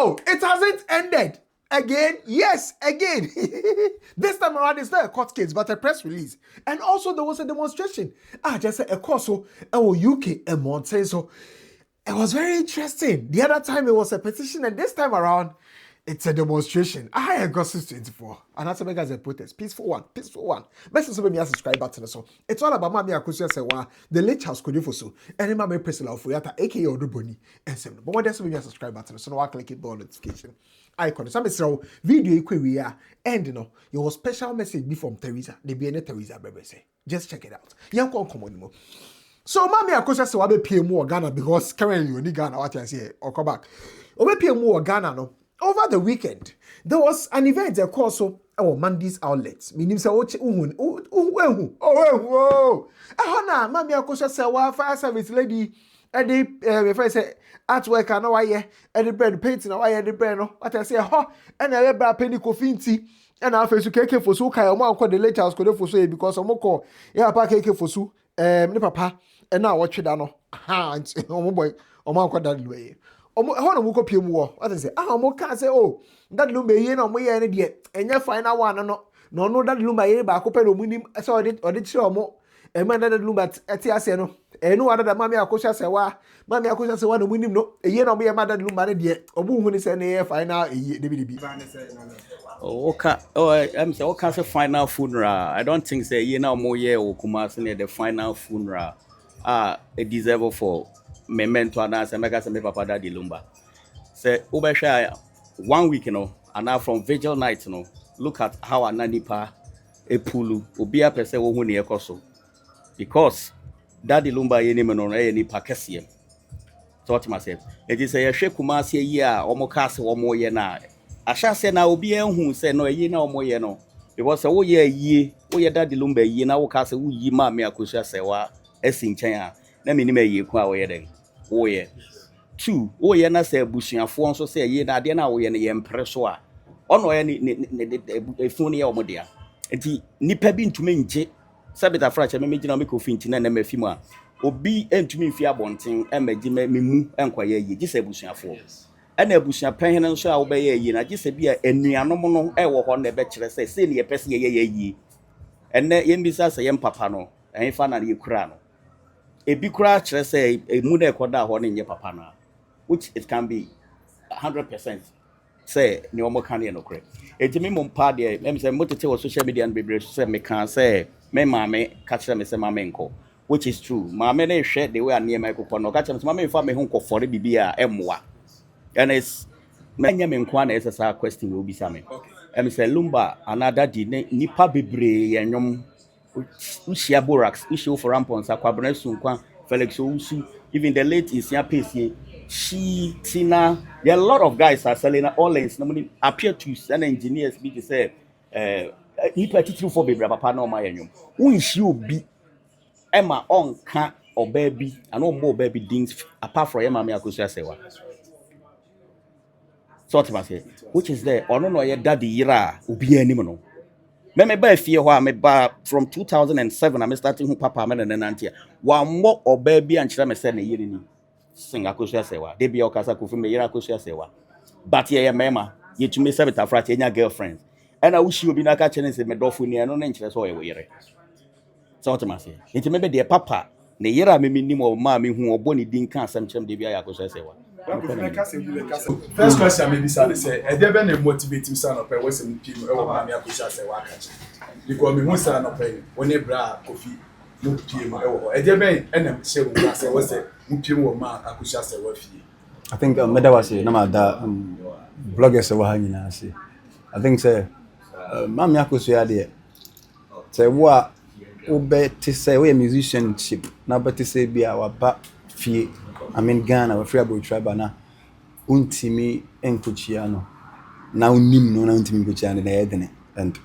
Oh, it hasn't ended. Again, yes, again. This time around, it's not a court case, but a press release. And also, there was a demonstration. Just a course, so UK and Montaigne. So it was very interesting. The other time it was a petition, and this time around, it's a demonstration. I had August 24. And that's a protest. Peaceful one. Peaceful one. Best to be a subscribe button. So it's all about Mami Akosua Serwaa, the late Charles Kodefoso, and Mami Priscilla Ofuyata, aka Oduboni, and seven. But what does be a subscribe button? So now I click it on notification icon. So I'm video equal we are, and you know, your special message be from Teresa. They be any Teresa baby say. Just check it out. Young come on. So Mami Akosua Serwaa be PM more Ghana because currently you need Ghana. What I say or come back. Or be PM more Ghana no. Over the weekend, there was an event that called so Mandy's outlets. Meaning say Mami Akosua Serwaa fire service lady. Eddie, if I say artwork, I know why Eddie bread painting, why Eddie bread. No, what I say, and I ever penny coffee and I face to cake for so kind of one called the late house could for so because I'm call yeah, cake for so, papa, and now watch it down. Hands, oh boy, or man called that way. Hold on, PM war. What I say? Mo can't say, oh, that Lumba, you know, me any yet, and you find out one, no, that Lumba, back open or winning, so I did show more. A man that Lumba at Tiaseno, and no other than Mami Akosua Serwaa, Mami Akosua Serwaa, no winning, no, a year no be a mother Lumba yet, or who is an air final, I'm saying, what kind of final funeral? I don't think say, you know, more year or Kumasi the final funeral. A deserve for memento and as a mega and papa daddy Lumba. Say, Ubesha 1 week, you know, and now from vigil night, you know, look at how a nanipa a pulu, ubia per se who near Koso. Because daddy Lumba any man on any Pakasium. Thought to myself, it is a Shekumasi a year, almost cast 1 more year now. I shall say now be a who say no ye no more ye no. It was a ye, oh ye daddy Lumba ye now cast a woo ye Mami Akosua Serwaa, as in China. Let me name ye qua wedding. Oh yeah. 2, oh ye na say bushing a phone so say ye na dena we any empressor. On or any phony or modia. And he nipper been to me. Sabita Fracha, me make of fintin and me fima. Obi and to me fear bonting and me mu and quiet ye, just a bushing for. And a bushing pen and shall obey ye, and I just be a neanomono, I walk on the bachelor, say, silly a person ye. And then yen besides a young papano, and finally crano. A big crash, say, a moon quada one in your papana, which it can be 100%. Say, no more candy no credit. A Jimmy Party, I'm saying, motor social media and be say, me can say. Me mame catch them say mamenko, which is true. Mame share the way near microphone. No catch them. Mame for me home for the bibia emwa, and it's many men kwana is a question will be something. And say Lumba another di nipa bebre yanyom ushia borax issue for rampons akwabone sunkwan Felix Ousu even the late Isia Pesi she Tina. There are a lot of guys are selling all lanes. Nobody appear to send engineers be to say he particular for baby papa no my enyum who is you be Emma on can or baby and no more baby things apart from Emma Akosua Serwaa. So to say which is there or no your daddy yira ubi anymore. Me buy fear why me buy from 2007 I'm starting who papa me and auntie one more or baby and chira me say na yiri ni sing Akosua Serwaa they be okasa kofu me yira Akosua Serwaa but ye mema ye to me sabita frat enya girlfriend. And I wish you be like a chance in Medofuni and no interest or away. So to myself, it may be dear papa, the year I may minimum of mammy who are bonny didn't can't some chum DBI. First question, maybe say, I never been a motivating son of a Western people over Mami Akosua Serwaa. Because me most son of a when you bra coffee, no PM or a debate and I'm saying, was a Mukim or Man Akosua Serwaa. I think Meda was a number that bloggers were hanging. I think, say, Mami Akosua there. Say what obe to say we musicianship. Now but to say be our back fee. I mean Ghana we free about tribe na untimi enkuchiano. Now nim no na untimi enkuchiano na yedene. And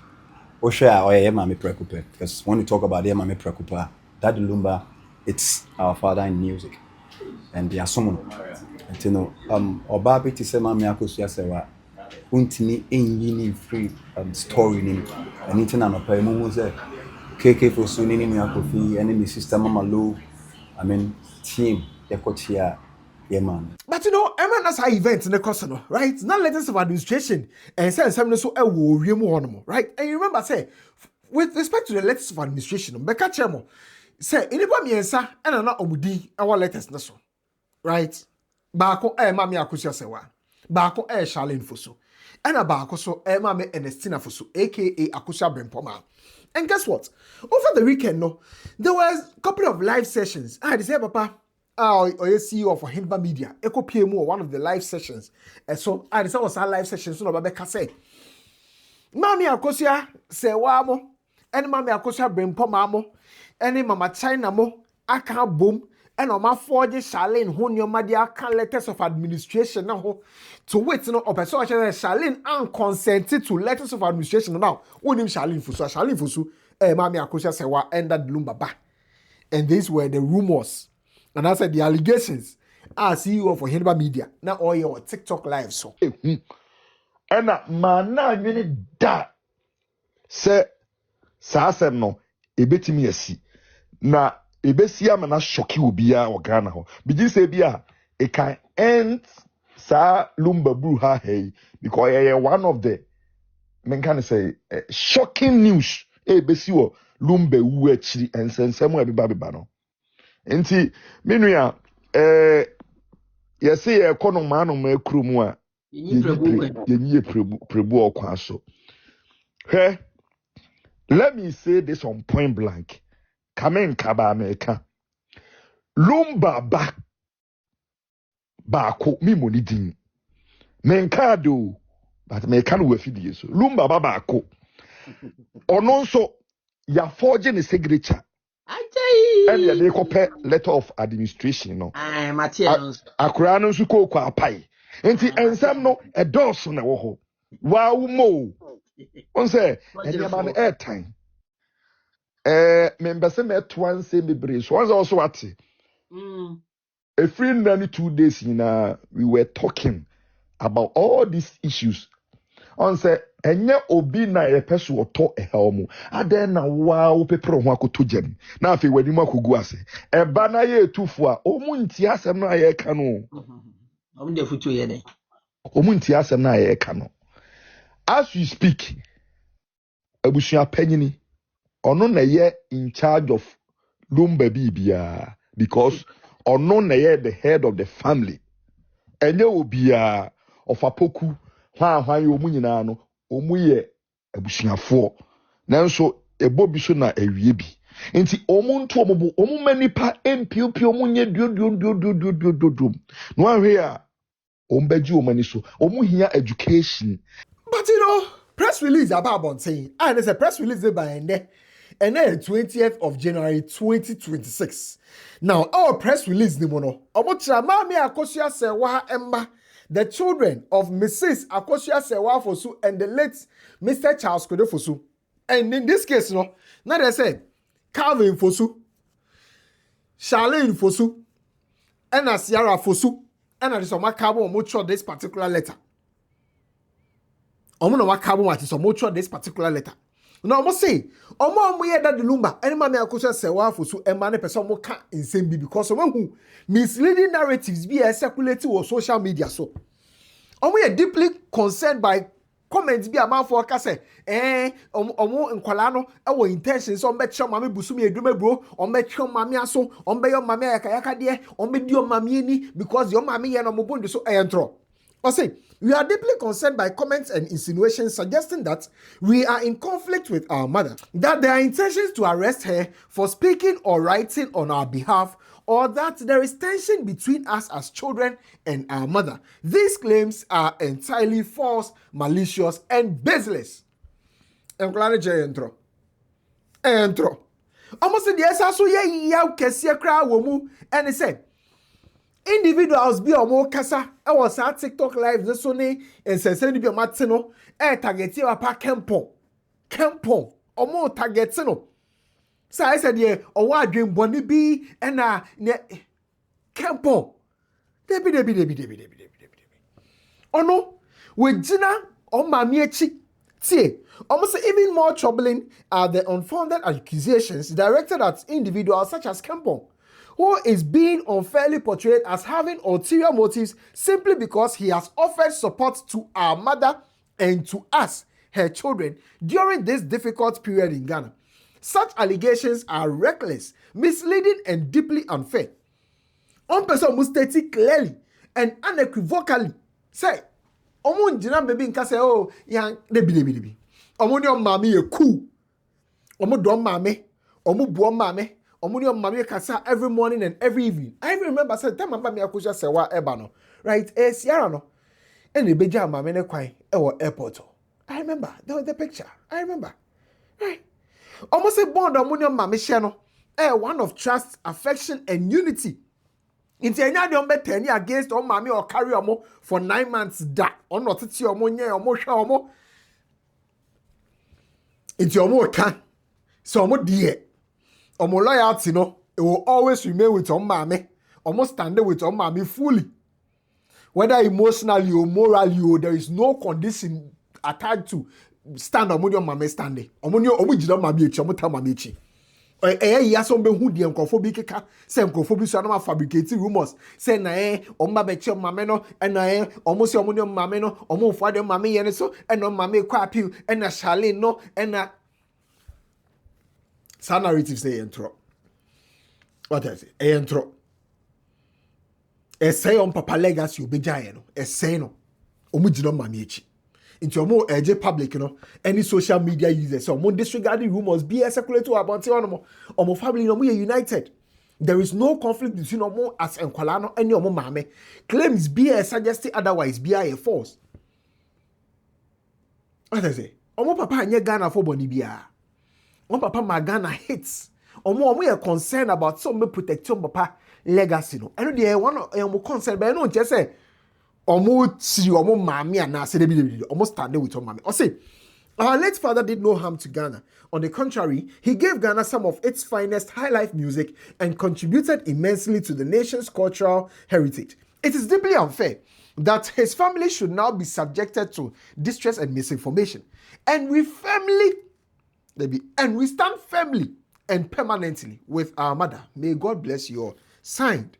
o share or ye mami preocupa because when you talk about ye mami preocupa that Lumba it's our father in music. And they are someone. And you know oba to say Mami Akosua Serwaa untimi enyi free story nim anything na pay mo say KK for suni ni akofi any my sister mama low I mean team ya kochia Yeah, man. But you know, everyone that's how events in the course, right? Now letters of administration and say something so right? And you remember say, with respect to the letters of administration, Becca Chemo say anybody miensa and not omudi our letters na so, right? Baako mami Akosua Serwaa, baako Charlene Fosu, and a baako so mami Ernestina Fosu, aka Akosua Brempoma. And guess what? Over the weekend, no, there was a couple of live sessions. I said, Papa, or CEO for Lumba Media, Echo PMO, one of the live sessions. And so I decided was our live session. So Babeka say, Mami Akosua Serwaa mo, and Mami Akosua Brempoma mo, and Mama China mo, aka boom, and on my forge Charlene, who your media can letters of administration now to wait no person Charlene unconsented to letters of administration now. Who name Charlene Fosu, Mami Akosua Serwaa ended Lumba back. And these were the rumors. And I said the allegations are CEO for Lumba Media. Now all your TikTok live so. And man na nwene da se saasem no ebetimi asi na ebesi ama na shoki obi a Ghana ho bigi se bia it can end sa Lumba bru ha hey because one of the men can say shocking news ebesi wo Lumba wu achiri ensensem ebeba no enti menua yesi economy no ma krumu a yenye prebu okwa so hey let me say this on point blank Kamen Kaba America. Lumba baako mi moni din. Menkado but me kan we fidie so. Lumba baako. Ono nso ya forge ne signature. Ajay. And ya dey copy letter of administration no. Materials. Akura no nso ko apai. Enti ensam no edos na wo ho. Wa mo. On say enya man airtime. Member say me twan say me brain. So once also what? A free 2 days we were talking about all these issues. On say enya obi na ye peso oto ehelmu. Aden na wa pepro ho akoto jam. Na afi wani mu akogu ase. Eba na ye etufo a omu nti asem na ye ka no. Omu de futu ye den. Omu nti asem na ye ka no. As we speak, abusua panyini ono na ye in charge of Lumba bibia because ono na ye the head of the family. Enye obia of apoku hwan ye omu nyina no omu ye abusuafo. Nanso ebo bi so na awie bi. Nti omu nto omu manipa empiopio omu nye duo. No ahwe a ombaji omani so omu hia education. But you know, press release about saying, and there's a press release by and then 20th of January 2026. Now, our press release the mono. Mami Akosua Serwaa Emma, the children of Mrs. Akosua Serwaa Fosu and the late Mr. Charles Kodo Fosu. And in this case, now they say Calvin Fosu, Charlene Fosu, and Asiara Fosu, and I just carbon much this particular letter. I'm going to carbon what is so much this particular letter. Now, I must say, omo ye that the Lumba, any Mami Akosua Serwaa Fosu, and many person more can't insane be because of who misleading narratives be circulating on social media. So, omo ye deeply concerned by comments be a man for say, omo nkwalano, our intentions on bet your mami busumi edume bro, on bet your mami aso, on be your mami akayaka de, on be your mami ni because your mami ya no mubundi so entro. I say, we are deeply concerned by comments and insinuations suggesting that we are in conflict with our mother, that there are intentions to arrest her for speaking or writing on our behalf, or that there is tension between us as children and our mother. These claims are entirely false, malicious, and baseless. Entro. Almost the SSO ye yaw kesia kra womu, and he said, individuals be omo kasa e was a TikTok live this one and send be matino e target your pa kempon omo target no so I said ye o wa adwen boni bi e na ne kempon debi ono we gina o mami echi tie almost even more troubling are the unfounded accusations directed at individuals such as Kempon, who is being unfairly portrayed as having ulterior motives simply because he has offered support to our mother and to us, her children, during this difficult period in Ghana. Such allegations are reckless, misleading, and deeply unfair. One person must state it clearly and unequivocally. Say, Omun Jina baby in say, oh, yang debi. Omun mami ye cool. Omu don mame, omu buon mame, omu ni mame kasa every morning and every evening. I even remember say time mama mi Akosua Serwaa ebano, right? Sierra no, and the beja mame ne kwai ewo airport. I remember the picture. I remember, right? Almost a bond omu ni mame share no, one of trust, affection, and unity. Inti enya de ombe teni against o mame or carry omo for 9 months da. On not titi omo nye omo hwa omo. Inti omo kan. So omo die. Omo loyalty no, it will always remain with omo mame. Omo stand with omo mame fully. Whether emotionally or morally, or there is no condition attached to stand omo your mame standing. Omo jida mame echi, omo ta mame echi. Yaso be hu die nkofo keka se nkofo bi so na fabricating rumors say na omma be che mame no na omo se omo ne mame no omo fo ade mame ye ne so na mame kwa appeal na Charlene no na sa narrative say intro. What I say intro say on papa legacy obejaye no say no omo jino mame echi. Into your more public, you know, any social media users. So, more disregarding rumors, be a circulator about or family, no more united. There is no conflict between Omo as and Kwalano and your mame. Claims be a suggested otherwise, be a force. What I say? Omo papa and Ghana for Bonibia. Omo papa my Ghana hates. Omo are concerned about some protection papa legacy. No, I know they one of concerned, but I don't just say. Almost stand with mommy. Or say, our late father did no harm to Ghana. On the contrary, he gave Ghana some of its finest high life music and contributed immensely to the nation's cultural heritage. It is deeply unfair that his family should now be subjected to distress and misinformation. And we stand firmly and permanently with our mother. May God bless you all. Signed,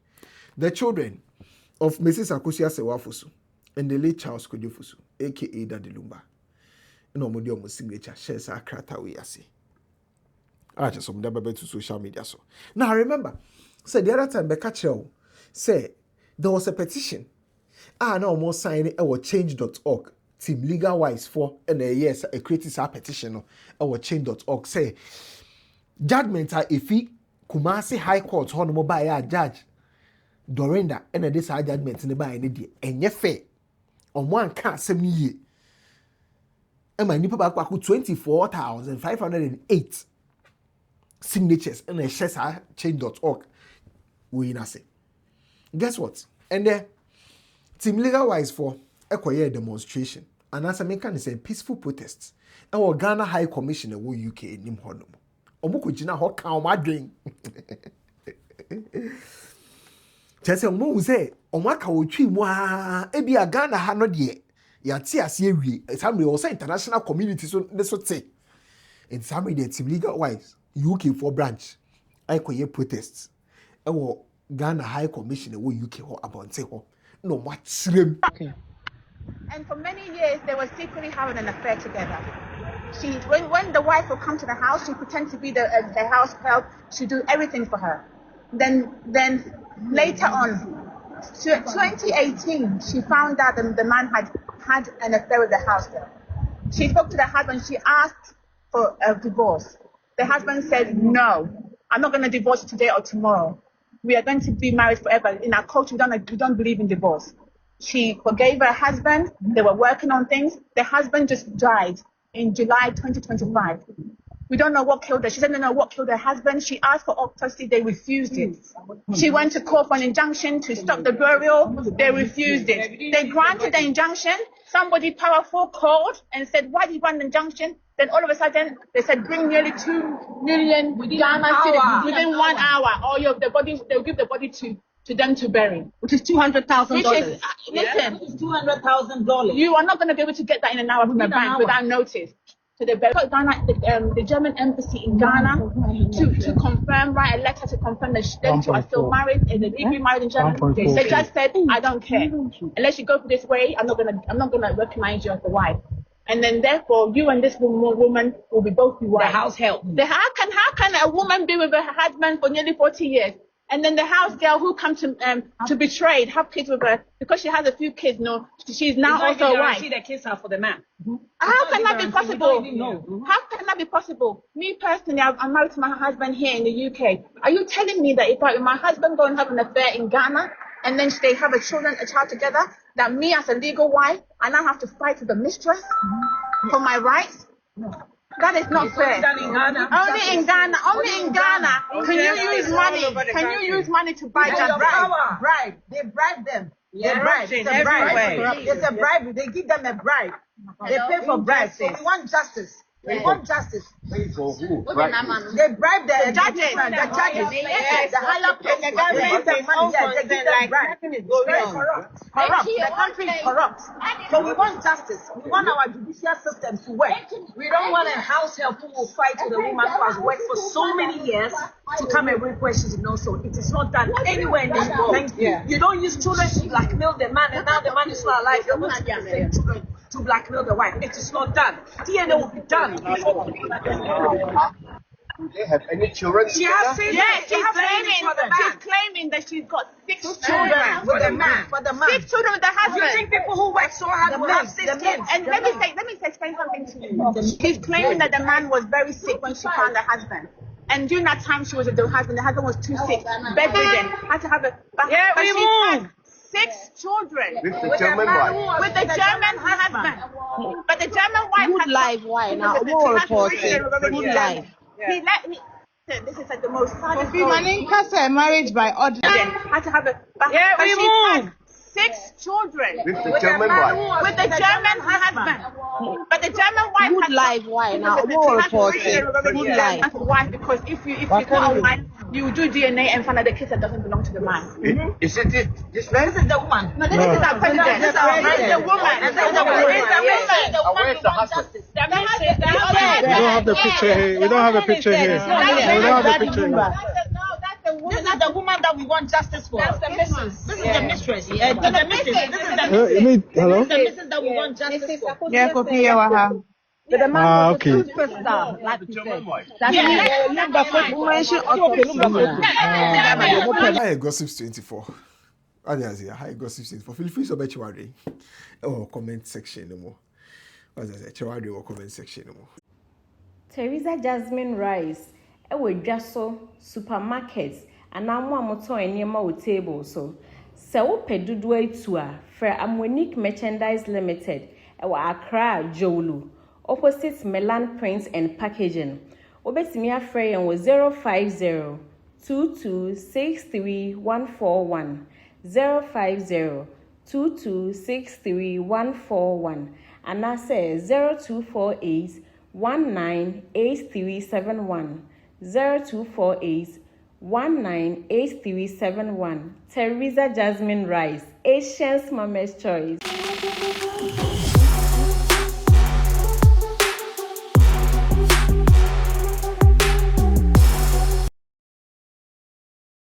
the children of Mrs. Akosua Serwaa Fosu and the late Charles Kojo Fosu, aka Daddy Lumba. No more dear signature shares are crata we are see. I just some double to social media so. Now remember, say the other time Bekacho say there was a petition. No more sign it our change.org. Team legal wise for and yes, a critical petition our change.org say judgment are if he Kumasi High Court honorable by a judge. Dorinda and this judgment in the by any and ye fair on one can't send me. And my nipple back 24,508 signatures and a share change.org. We say. Guess what? And there team legal wise for a quiet demonstration. And as I make can say peaceful protests. Our Ghana High Commissioner wo UK nim honum. Omuko jina ho kan ma dwen. Chese omo say omaka otwi mu a ebi a Ghana ha no de yate ase awie samre o say international community so ne so te in samre the team legal wise UK for branch I koye protests e wo Ghana High Commission wo UK ho abonte ho no matrem. And for many years they were secretly having an affair together. When the wife would come to the house, she pretend to be the house help. She do everything for her. Then later on, 2018, she found out that the man had an affair with the house girl. She spoke to the husband. She asked for a divorce. The husband said, "No, I'm not going to divorce you today or tomorrow. We are going to be married forever. In our culture, we don't believe in divorce." She forgave her husband. They were working on things. The husband just died in July 2025. We don't know what killed her. She said, no, what killed her husband? She asked for autopsy. They refused it. She went to court for an injunction to stop the burial. They refused it. They granted the injunction. Somebody powerful called and said, why did you grant the injunction? Then all of a sudden, they said, bring nearly 2 million Ghana cedis within 1 hour. Or they'll give the body to them to bury. Which is $200,000. Listen, $200,000. you are not going to be able to get that in an hour from the bank without notice. to the German embassy in Ghana to confirm, write a letter to confirm that them two are still married and they're legally married in Germany. The judge said, I don't care. Unless you go through this way, I'm not gonna recognize you as the wife. And then therefore you and this woman will be both be wives. The house help. How can a woman be with her husband for nearly 40 years? And then the house girl who comes to betray, have kids with her because she has a few kids. No, she's now also a wife. The kids are for the man. How can that be possible? How can that be possible? Me personally, I'm married to my husband here in the UK. Are you telling me that if my husband go and have an affair in Ghana and then they have a child together, that me as a legal wife, I now have to fight with the mistress for my rights? No. That is not fair. Only in Ghana. Can you use money to buy that bribe? They bribe them. Yeah, bribe. It's a bribe. It's a bribe. They give them a bribe. They pay for bribes. So we want justice. We want justice. Pay for who? They bribe the judges, the higher pay. They give them money. They give them bribe. It's very corrupt. The country is corrupt. So we want justice. We want our judicial system to work. We don't want a house help who will fight with a woman who has worked for so many years to come and rape where she did not so. It is not done anywhere in this world. Thank you. You don't use children to blackmail the man, and now the man is not alive. You're going to use the same children to blackmail the wife. It is not done. DNA will be done. Do they have any children? She's claiming that she's got 6 children with the man. 6 children with the husband. You think people who work so hard will have 6 kids? And let me explain something to you. She's claiming that the man was very sick when she found the husband. And during that time she was with the husband was too sick, bedridden, had to have a she had 6 children with the German wife. With the German husband. But the German wife good life, why now? More reported. Good life. This is like the most saddest story. Marriage by order. Had to have a she had 6 children with the German wife. With the German husband. But the German wife good life, why now? More reported. Good life. Why? Because if you got a wife, you do DNA and find out the kids that doesn't belong to the man. Is it this man? This is the woman. No, this is our president. This is the woman. This is the woman. Where's the husband? We don't have the picture here. We don't have a picture here. We don't have a picture here. This is the woman that we want justice for. That's the mistress. This is the mistress. This is the mistress. Hello? This is the mistress that we want justice for. Yeah, The man was okay. a superstar, like you said. Hi, Gossips 24. Hi, Gossips 24. Feel free to bet you or comment section no more. As I said, or comment section no more. Teresa Jasmine Rice. Ewe dwaso supermarkets anamu amoto enema o table so se wo pedudu etu a fra Amonique Merchandise Limited ewa Accra Jolu opposite Melan Prints and Packaging obetimi afre yen wo 050 2263 050 2263 and say 0248 198371 0248 198371. Teresa Jasmine Rice, Asian's Mama's Choice.